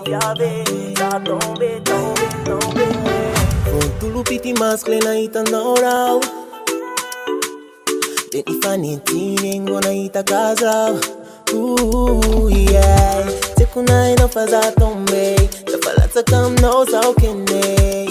viave, sa tombe, tombe, tombe. Con tu lupiti mascle na itanora. Den ifani tining gonna ita casa. Yeah. Tekuna ina faza tombe. The falata kam no sao kene.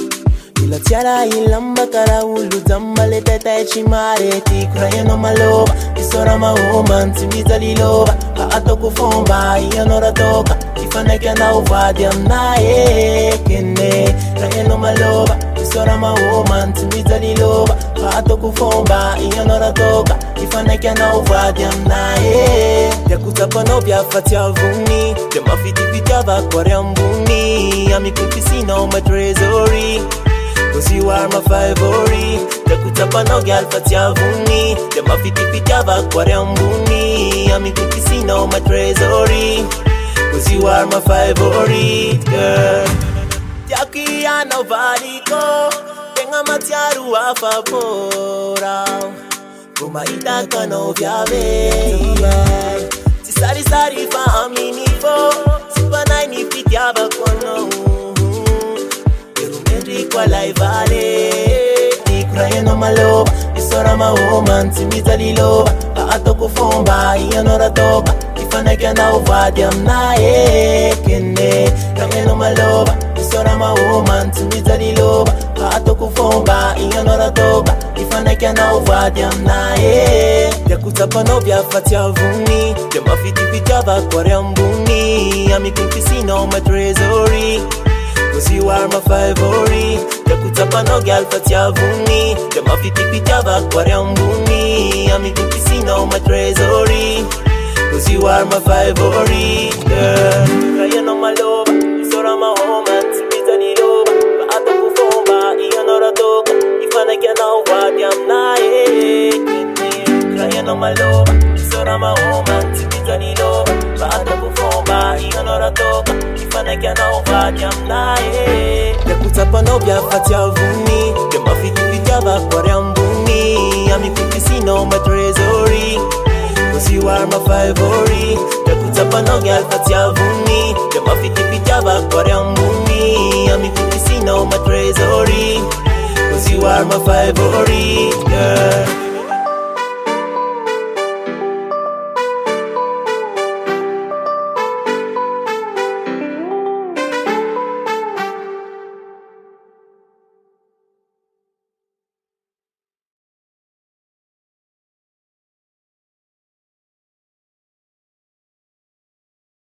Ila tiara ilamba kara ulu zambale teta echimare. Tikura yeno maloba. Isora ma woman timiza liloba. Haato kufomba iyanora toka. Ifana kiana uvadi amnae kene. Rayeno maloba. Isora ma woman timiza liloba. Haato kufomba iyanora toka. Ifana kiana uvadi amnae. Yakutapa no vya fatia vuni. Dema fiti vitia vakwari ambuni. Amikutisi no my treasury. Cause you are my favorite. Yakutapa no gyal fatia vuni. Dema fiti vitia vakwari ambuni. Amikutisi no my treasury. Cause you are my favorite girl. Yakia no valiko. Tenga matiaru a favora. Kuma itaka no viave. Sari sari fa amini fo. Sipa naini fitia bakono. Yerumendri kwa laivale. Nikura yeno maloba. Isora ma woman timiza liloba. Haato kufomba iyanora toka. Ifana kiana uvadi amnae kene. Rangeno maloba. Isora ma woman timiza liloba. Haato kufomba iyanora toka. Ifana kiana uvadi amnae. Yakutapa no vya fatia vuni. Dema fiti vitia vakwari ambuni. Amikutisi no my treasury. Cause you are my favorite. Yakutapa no gyal fatia vuni. Dema fiti vitia vakwari ambuni. Amikutisi no my treasury. Cause you are my favorite girl. Rayeno maloba. Isora ma woman timiza niloba. Haato kufomba iyanora toka. Ifana kiana uvadi amnae Rayeno maloba. Isora ma woman timiza niloba. Haato kufomba iyanora toka. Ifana kiana uvadi amnae. Yakutapa no vya fatia vuni. Dema fiti vitia vakwari ambuni. Amikutisi no my treasury. Cause you are my favorite. Yakutapa no gyal fatia vuni. Dema fiti vitia vakwari ambuni. Amikutisi no my treasury. Cause you are my favorite girl.